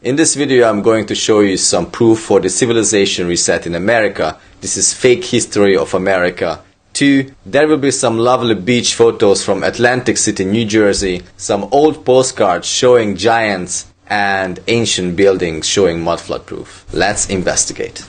In this video I'm going to show you some proof for the civilization reset in America. This is fake history of America. 2. There will be some lovely beach photos from Atlantic City, New Jersey, some old postcards showing giants and ancient buildings showing mud flood proof. Let's investigate.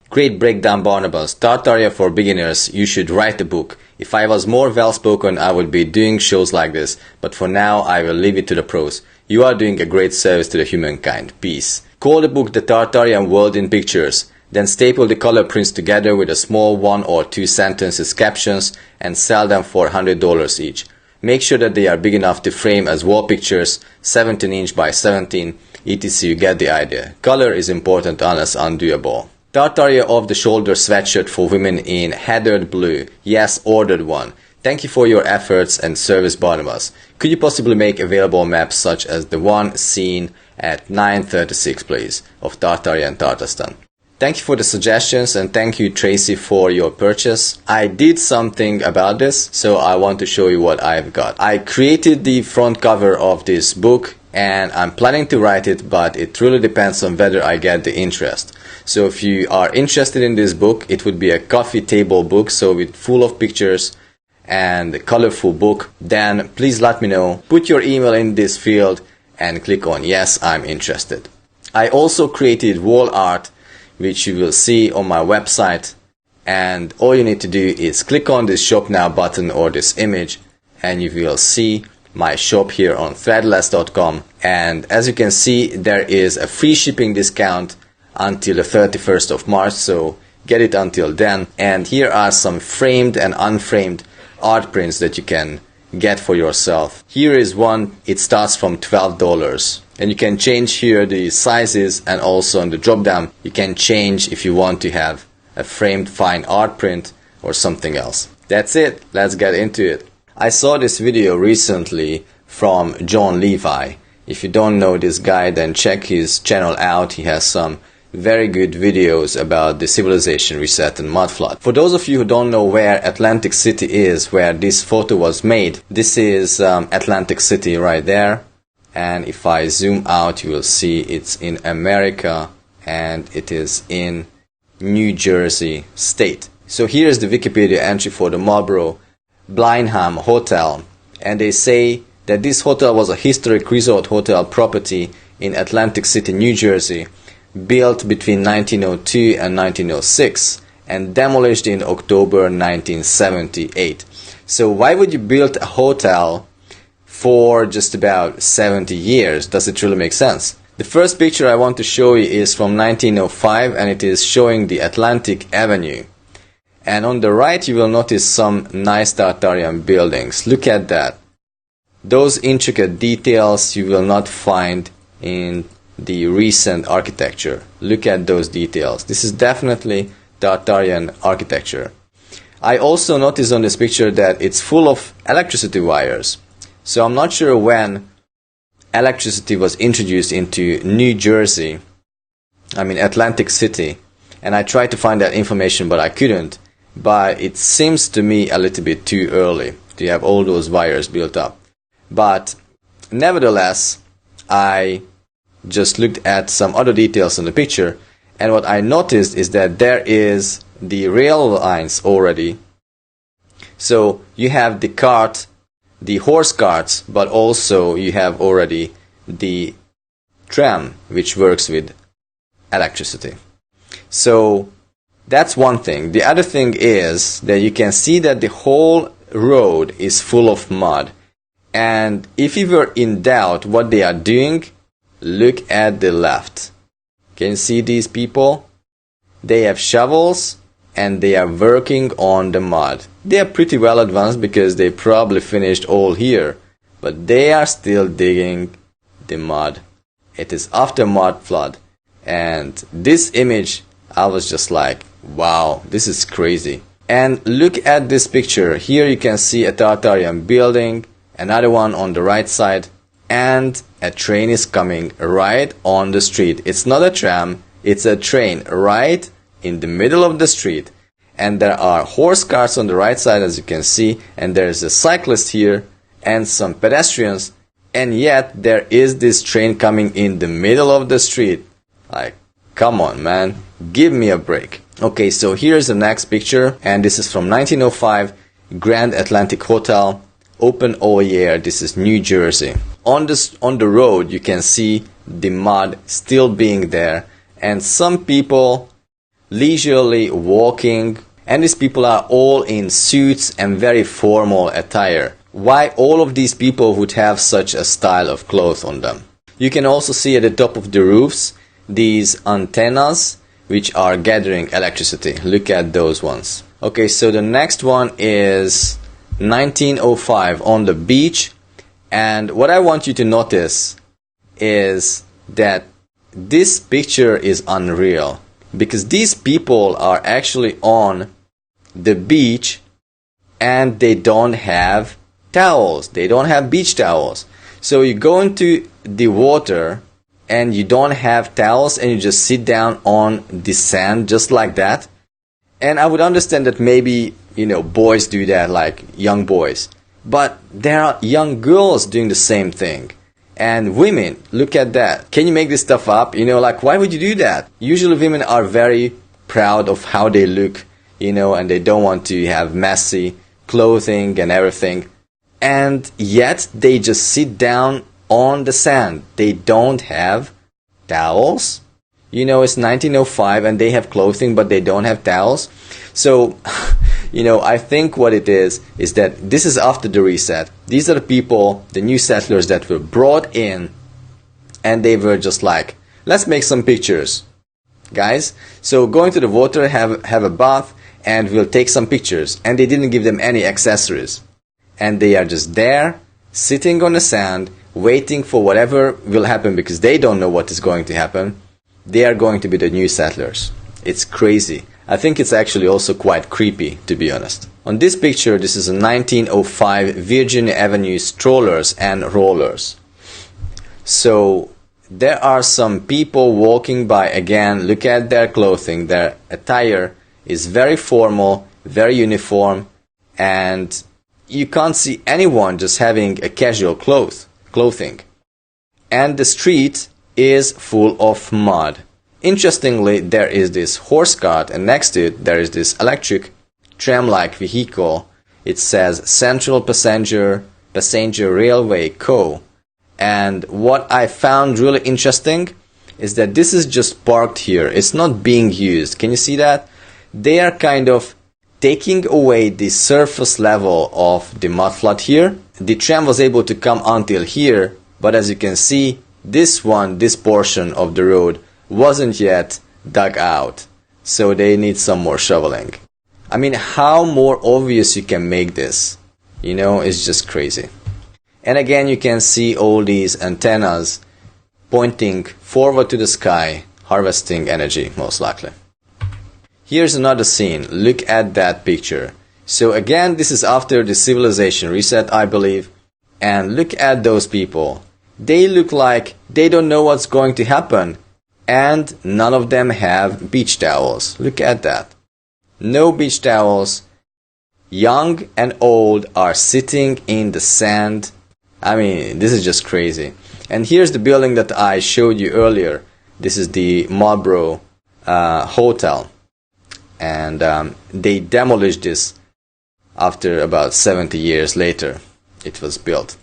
Great breakdown, Barnabas. Tartaria for beginners. You should write a book. If I was more well-spoken, I would be doing shows like this. But for now, I will leave it to the pros. You are doing a great service to the humankind. Peace. Call the book The Tartarian World in Pictures. Then staple the color prints together with a small 1 or 2 sentences captions and sell them for $100 each. Make sure that they are big enough to frame as wall pictures, 17 inch by 17, etc. You get the idea. Color is important unless undoable. Tartaria off-the-shoulder sweatshirt for women in heathered blue. Yes, ordered one. Thank you for your efforts and service, Barnabas. Could you possibly make available maps such as the one seen at 936, please, of Tartaria and Tartarstan? Thank you for the suggestions and thank you, Tracy, for your purchase. I did something about this, so I want to show you what I've got. I created the front cover of this book and I'm planning to write it, but it really depends on whether I get the interest. So if you are interested in this book, it would be a coffee table book, so with full of pictures and a colorful book, then please let me know. Put your email in this field and click on yes, I'm interested. I also created wall art, which you will see on my website, and all you need to do is click on this shop now button or this image and you will see my shop here on threadless.com. And as you can see, there is a free shipping discount until the 31st of March, so get it until then. And here are some framed and unframed art prints that you can get for yourself. Here is one. It starts from $12 and you can change here the sizes, and also on the drop down you can change if you want to have a framed fine art print or something else. That's it. Let's get into it. I saw this video recently from John Levi. If you don't know this guy, then check his channel out. He has some very good videos about the civilization reset and mud flood. For those of you who don't know where Atlantic City is, where this photo was made, this is Atlantic City right there. And if I zoom out, you will see it's in America and it is in New Jersey state. So here is the Wikipedia entry for the Marlboro Blenheim Hotel, and they say that this hotel was a historic resort hotel property in Atlantic City, New Jersey, built between 1902 and 1906 and demolished in October 1978. So why would you build a hotel for just about 70 years? Does it really make sense? The first picture I want to show you is from 1905 and it is showing the Atlantic Avenue. And on the right you will notice some nice Tartarian buildings. Look at that. Those intricate details you will not find in the recent architecture. Look at those details. This is definitely Tartarian architecture. I also noticed on this picture that it's full of electricity wires. So I'm not sure when electricity was introduced into New Jersey, Atlantic City, and I tried to find that information but I couldn't. But it seems to me a little bit too early to have all those wires built up. But nevertheless, I just looked at some other details on the picture, and what I noticed is that there is the rail lines already. So you have the cart, the horse carts, but also you have already the tram, which works with electricity. So that's one thing. The other thing is that you can see that the whole road is full of mud. And if you were in doubt what they are doing, look at the left. Can you see these people? They have shovels and they are working on the mud. They are pretty well advanced because they probably finished all here. But they are still digging the mud. It is after mud flood. And this image, I was just like, wow, this is crazy. And look at this picture. Here you can see a Tartarian building, another one on the right side, and a train is coming right on the street. It's not a tram, It's a train right in the middle of the street. And there are horse carts on the right side, as you can see. And there's a cyclist here and some pedestrians. And yet there is this train coming in the middle of the street. Like, come on, man. Give me a break. Okay, so here's the next picture. And this is from 1905. Grand Atlantic Hotel. Open all year. This is New Jersey. On the road, you can see the mud still being there. And some people leisurely walking. And these people are all in suits and very formal attire. Why all of these people would have such a style of clothes on them? You can also see at the top of the roofs these antennas which are gathering electricity. Look at those ones. Okay, so the next one is 1905 on the beach. And what I want you to notice is that this picture is unreal. Because these people are actually on the beach and they don't have towels. They don't have beach towels. So you go into the water and you don't have towels and you just sit down on the sand just like that. And I would understand that maybe, boys do that, like young boys. But there are young girls doing the same thing. And women, look at that. Can you make this stuff up? Why would you do that? Usually women are very proud of how they look, and they don't want to have messy clothing and everything. And yet they just sit down on the sand. They don't have towels. It's 1905 and they have clothing but they don't have towels. So, I think what it is that this is after the reset. These are the people, the new settlers that were brought in and they were just like, let's make some pictures, guys. So go into the water, have a bath and we'll take some pictures. And they didn't give them any accessories. And they are just there, sitting on the sand, waiting for whatever will happen because they don't know what is going to happen. They are going to be the new settlers. It's crazy. I think it's actually also quite creepy, to be honest. On this picture, this is a 1905 Virginia Avenue strollers and rollers. So there are some people walking by. Again, look at their clothing. Their attire is very formal, very uniform, and you can't see anyone just having a casual clothing. And the street is full of mud. Interestingly, there is this horse cart and next to it there is this electric tram-like vehicle. It says Central Passenger Railway Co. And what I found really interesting is that this is just parked here. It's not being used. Can you see that? They are kind of taking away the surface level of the mudflat here. The tram was able to come until here, but as you can see, this portion of the road wasn't yet dug out. So they need some more shoveling. I mean, how more obvious you can make this? It's just crazy. And again, you can see all these antennas pointing forward to the sky, harvesting energy, most likely. Here's another scene. Look at that picture. So again, this is after the civilization reset, I believe. And look at those people. They look like they don't know what's going to happen. And none of them have beach towels. Look at that. No beach towels. Young and old are sitting in the sand. I mean, this is just crazy. And here's the building that I showed you earlier. This is the Marlborough Hotel. And they demolished this after about 70 years later. It was built.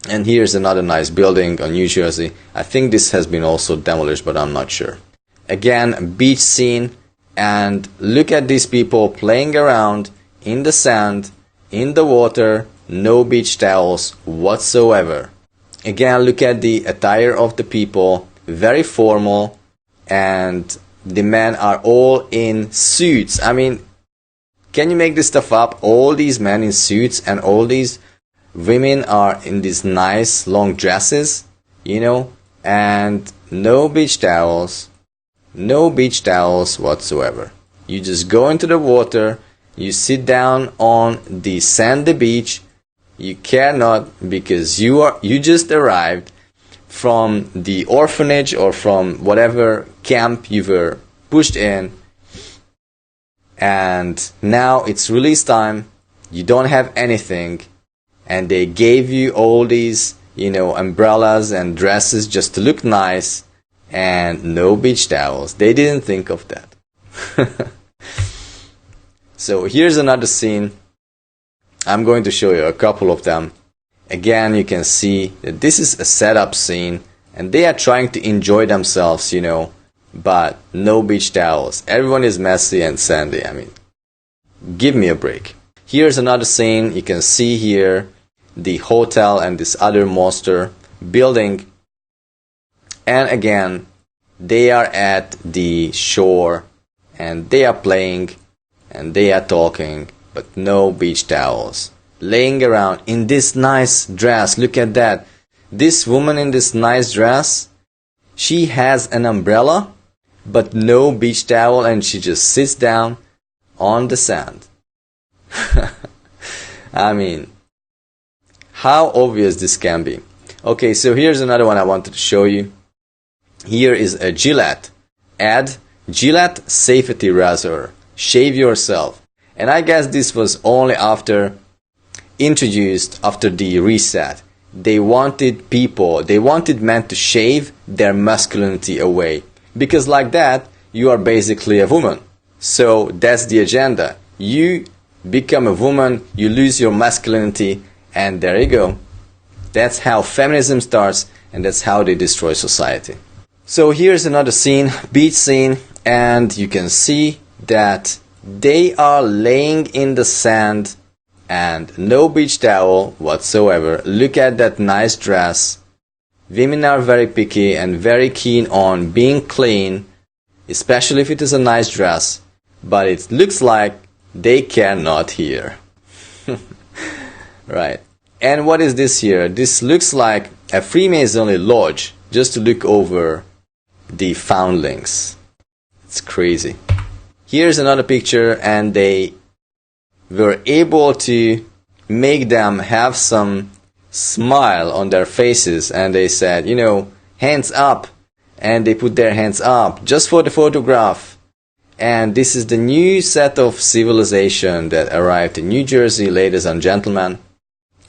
And here's another nice building on New Jersey. I think this has been also demolished, but I'm not sure. Again, beach scene. And look at these people playing around in the sand, in the water. No beach towels whatsoever. Again, look at the attire of the people. Very formal. And the men are all in suits. I mean, can you make this stuff up? All these men in suits and all these women are in these nice long dresses, and no beach towels. No beach towels whatsoever. You just go into the water, you sit down on the sandy beach. You cannot, because you just arrived from the orphanage or from whatever camp you were pushed in, and now it's release time, you don't have anything, and they gave you all these, umbrellas and dresses just to look nice, and no beach towels. They didn't think of that. So here's another scene. I'm going to show you a couple of them. Again, you can see that this is a setup scene, and they are trying to enjoy themselves, but no beach towels. Everyone is messy and sandy. I mean, give me a break. Here's another scene. You can see here the hotel and this other monster building. And again, they are at the shore, and they are playing, and they are talking, but no beach towels. Laying around in this nice dress. Look at that. This woman in this nice dress, she has an umbrella, but no beach towel, and she just sits down on the sand. I mean, how obvious this can be. Okay, so here's another one I wanted to show you. Here is a Gillette ad. Gillette Safety Razor. Shave yourself. And I guess this was only introduced after the reset. They wanted men to shave their masculinity away. Because like that, you are basically a woman. So that's the agenda. You become a woman, you lose your masculinity, and there you go. That's how feminism starts, and that's how they destroy society. So here's another scene, beach scene, and you can see that they are laying in the sand and no beach towel whatsoever. Look at that nice dress. Women are very picky and very keen on being clean, especially if it is a nice dress, but it looks like they cannot here. Right. And what is this here? This looks like a Freemasonry lodge just to look over the foundlings. It's crazy. Here's another picture, and they were able to make them have some smile on their faces, and they said, hands up, and they put their hands up just for the photograph. And this is the new set of civilization that arrived in New Jersey, ladies and gentlemen,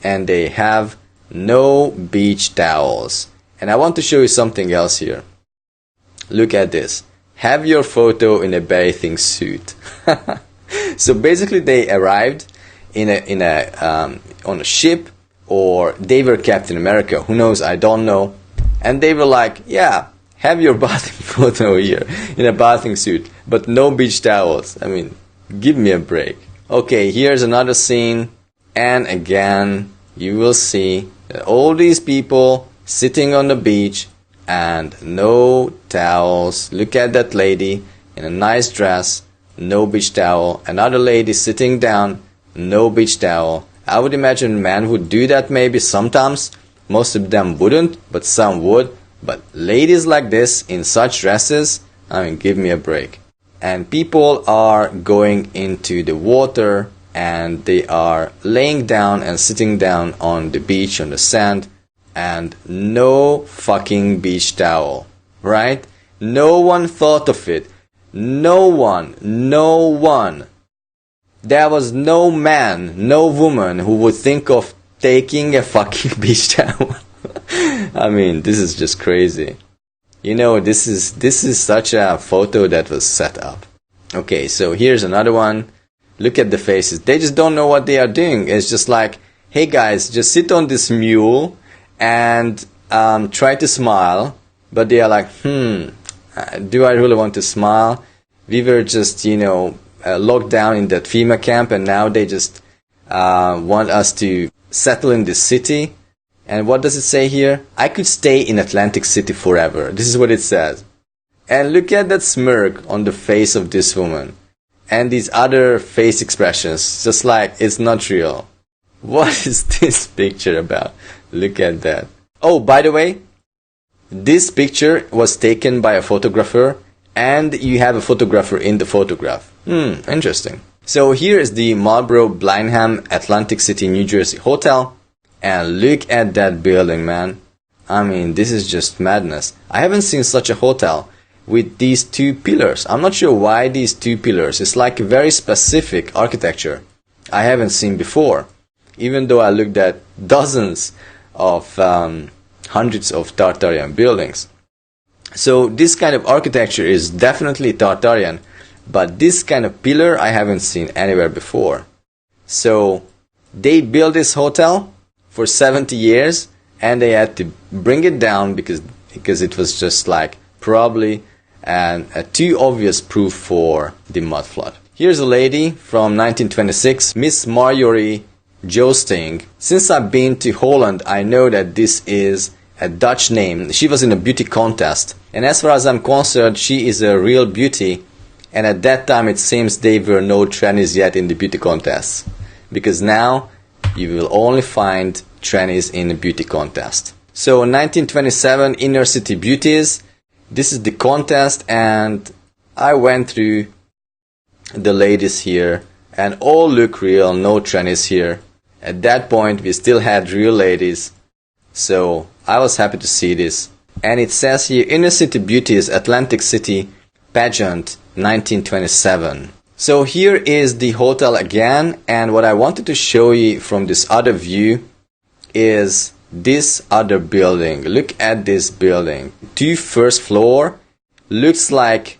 and they have no beach towels. And I want to show you something else here. Look at this. Have your photo in a bathing suit. So basically they arrived on a ship, or they were Captain America, who knows, I don't know. And they were like, yeah, have your bathing photo here in a bathing suit, but no beach towels. I mean, give me a break. Okay, here's another scene, and again you will see that all these people sitting on the beach and no towels. Look at that lady in a nice dress, no beach towel. Another lady sitting down, no beach towel. I would imagine men would do that maybe sometimes. Most of them wouldn't, but some would. But ladies like this in such dresses, I mean, give me a break. And people are going into the water, and they are laying down and sitting down on the beach, on the sand, and no fucking beach towel, right? No one thought of it. No one. There was no man, no woman who would think of taking a fucking beach towel. I mean, this is just crazy. This is such a photo that was set up. Okay, so here's another one. Look at the faces. They just don't know what they are doing. It's just like, hey guys, just sit on this mule and try to smile. But they are like, do I really want to smile? We were just, locked down in that FEMA camp, and now they just want us to settle in this city. And what does it say here? I could stay in Atlantic City forever. This is what it says. And look at that smirk on the face of this woman. And these other face expressions, just like it's not real. What is this picture about? Look at that. Oh, by the way, this picture was taken by a photographer, and you have a photographer in the photograph. Interesting. So here is the Marlboro Blenheim Atlantic City, New Jersey hotel. And look at that building, man. I mean, this is just madness. I haven't seen such a hotel. with these two pillars. I'm not sure why these two pillars. It's like a very specific architecture I haven't seen before, even though I looked at dozens of hundreds of Tartarian buildings. So this kind of architecture is definitely Tartarian, but this kind of pillar I haven't seen anywhere before. So they built this hotel for 70 years and they had to bring it down because it was just like probably a too obvious proof for the mud flood. Here's a lady from 1926, Miss Marjorie Joosting. Since I've been to Holland, I know that this is a Dutch name. She was in a beauty contest, and as far as I'm concerned, she is a real beauty. And at that time it seems there were no trannies yet in the beauty contests, because now you will only find trannies in the beauty contest. So 1927 Inner City Beauties, this is the contest, and I went through the ladies here and all look real, no trannies here. At that point we still had real ladies, so I was happy to see this. And it says here Inner City Beauties Atlantic City Pageant 1927. So here is the hotel again, and what I wanted to show you from this other view is this other building. Look at this building. 2 first floor. Looks like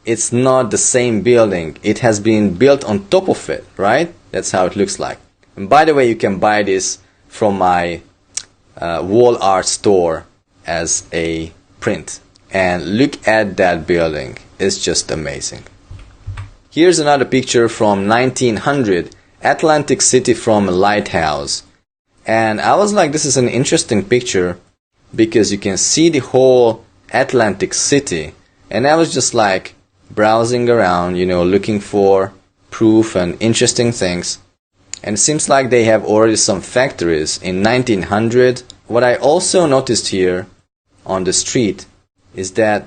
it's not the same building. It has been built on top of it, right? That's how it looks like. And by the way, you can buy this from my wall art store as a print. And look at that building. It's just amazing. Here's another picture from 1900, Atlantic City from a lighthouse. And I was like, this is an interesting picture because you can see the whole Atlantic City. And I was just like browsing around, you know, looking for proof and interesting things. And it seems like they have already some factories in 1900. What I also noticed here on the street is that,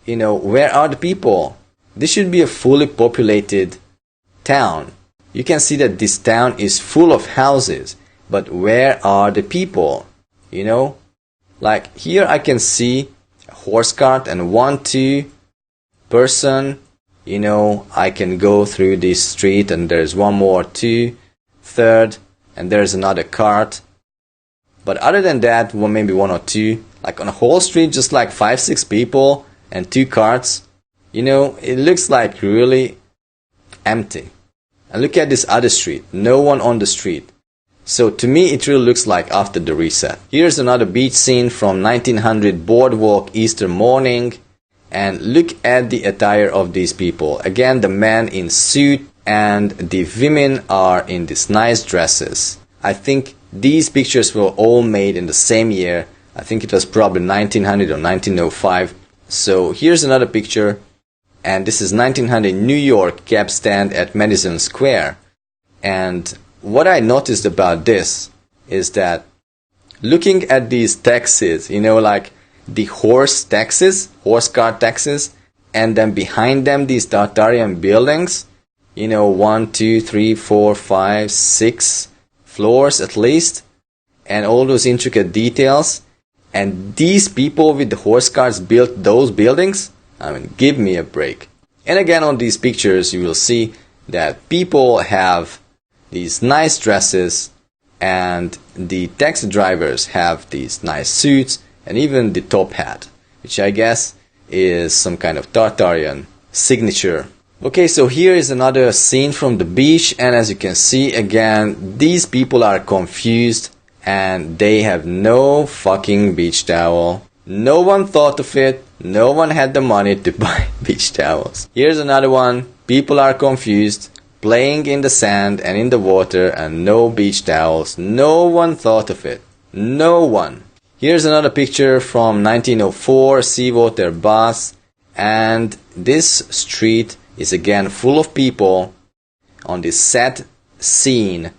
you know, where are the people? This should be a fully populated town. You can see that this town is full of houses, but where are the people? You know, like here I can see a horse cart and 1-2 person. You know, I can go through this street and there's one more 2, third, and there's another cart. But other than that, well, maybe 1 or 2, like on a whole street, just like 5-6 people and 2 carts. You know, it looks like really empty. And look at this other street. No one on the street. So to me, it really looks like after the reset. Here's another beach scene from 1900 boardwalk Easter morning. And look at the attire of these people. Again, the men in suit and the women are in these nice dresses. I think these pictures were all made in the same year. I think it was probably 1900 or 1905. So here's another picture. And this is 1900 New York cab stand at Madison Square. And what I noticed about this is that looking at these taxis, you know, like the horse cart taxis, and then behind them these Tartarian buildings, you know, 1, 2, 3, 4, 5, 6 floors at least, and all those intricate details. And these people with the horse carts built those buildings. I mean, give me a break. And again, on these pictures, you will see that people have these nice dresses, and the taxi drivers have these nice suits, and even the top hat, which I guess is some kind of Tartarian signature. Okay, so here is another scene from the beach, and as you can see, again, these people are confused, and they have no fucking beach towel. No one thought of it. No one had the money to buy beach towels. Here's another one. People are confused, playing in the sand and in the water, and no beach towels. No one thought of it. No one. Here's another picture from 1904, seawater baths, and this street is again full of people on this set scene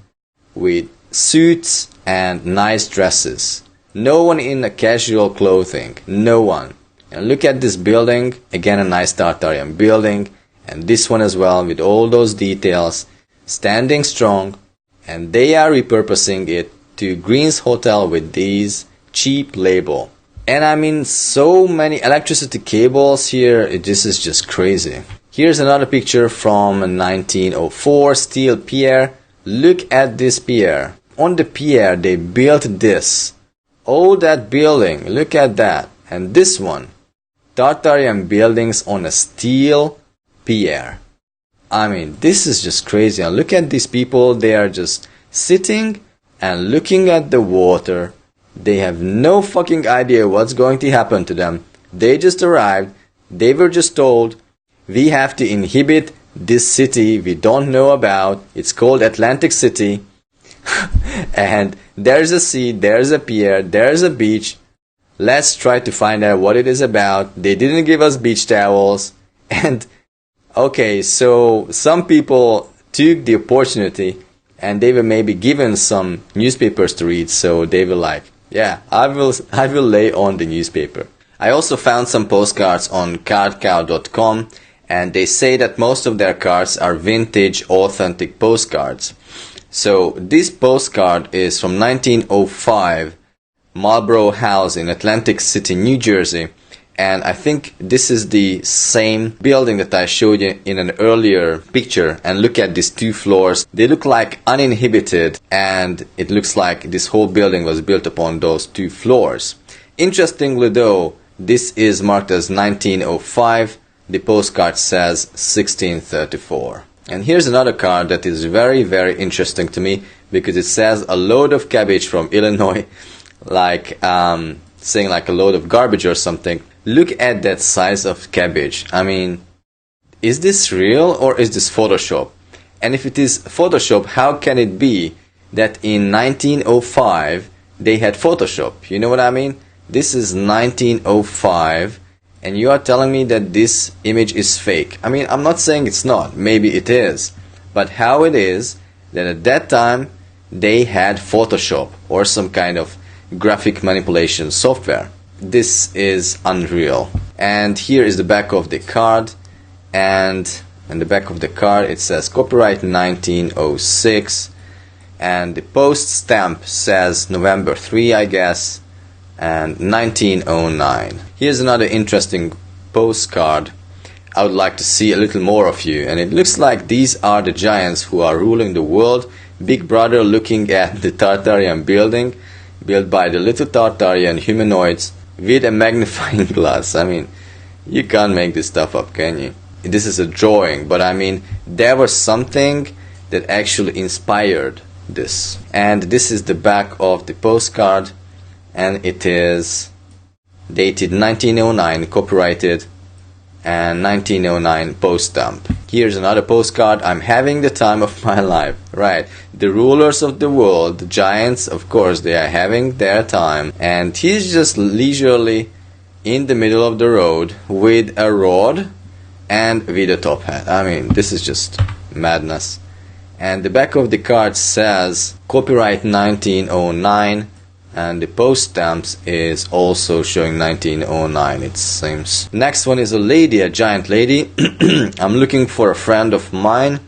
with suits and nice dresses. No one in a casual clothing. No one. And look at this building. Again, a nice Tartarian building. And this one as well with all those details. Standing strong. And they are repurposing it to Green's Hotel with these cheap label. And I mean, so many electricity cables here. This is just crazy. Here's another picture from 1904, steel pier. Look at this pier. On the pier, they built this. Oh, that building. Look at that. And this one. Tartarian buildings on a steel pier. I mean, this is just crazy. And look at these people. They are just sitting and looking at the water. They have no fucking idea what's going to happen to them. They just arrived. They were just told, we have to inhabit this city we don't know about. It's called Atlantic City. And there's a sea, there's a pier, there's a beach. Let's try to find out what it is about. They didn't give us beach towels. And okay, so some people took the opportunity and they were maybe given some newspapers to read. So they were like, yeah, I will lay on the newspaper. I also found some postcards on cardcow.com, and they say that most of their cards are vintage, authentic postcards. So this postcard is from 1905, Marlborough House in Atlantic City, New Jersey. And I think this is the same building that I showed you in an earlier picture. And look at these two floors. They look like uninhabited, and it looks like this whole building was built upon those two floors. Interestingly though, this is marked as 1905. The postcard says 1634. And here's another card that is very, very interesting to me, because it says a load of cabbage from Illinois, like saying like a load of garbage or something. Look at that size of cabbage. I mean, is this real or is this Photoshop? And if it is Photoshop, how can it be that in 1905 they had Photoshop? You know what I mean? This is 1905 and you are telling me that this image is fake. I mean, I'm not saying it's not. Maybe it is. But how it is that at that time they had Photoshop or some kind of graphic manipulation software. This is unreal. And here is the back of the card, and in the back of the card it says copyright 1906, and the post stamp says November 3, I guess, and 1909. Here's another interesting postcard. I would like to see a little more of you, and it looks like these are the giants who are ruling the world. Big Brother looking at the Tartarian building built by the little Tartarian humanoids with a magnifying glass. I mean, you can't make this stuff up, can you? This is a drawing, but I mean, there was something that actually inspired this. And this is the back of the postcard, and it is dated 1909, copyrighted, and 1909 post stamp. Here's another postcard. I'm having the time of my life. Right. The rulers of the world, the giants, of course, they are having their time. And he's just leisurely in the middle of the road with a rod and with a top hat. I mean, this is just madness. And the back of the card says copyright 1909. And the post stamps is also showing 1909, it seems. Next one is a lady, a giant lady. I'm looking for a friend of mine.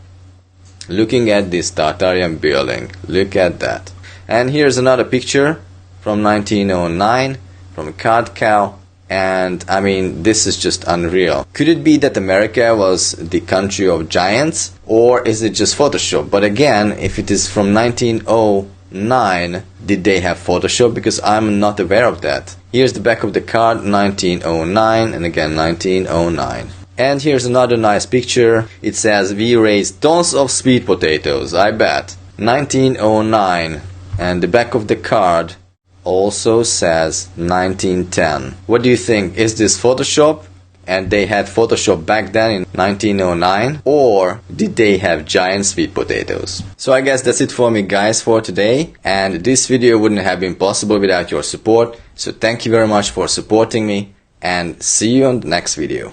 Looking at this Tartarian building. Look at that. And here's another picture from 1909 from Card Cow. And I mean, this is just unreal. Could it be that America was the country of giants? Or is it just Photoshop? But again, if it is from 1909, did they have Photoshop? Because I'm not aware of that. Here's the back of the card, 1909, and again 1909. And here's another nice picture. It says we raised tons of sweet potatoes, I bet. 1909. And the back of the card also says 1910. What do you think? Is this Photoshop? And they had Photoshop back then in 1909? Or did they have giant sweet potatoes? So I guess that's it for me, guys, for today. And this video wouldn't have been possible without your support. So thank you very much for supporting me. And see you on the next video.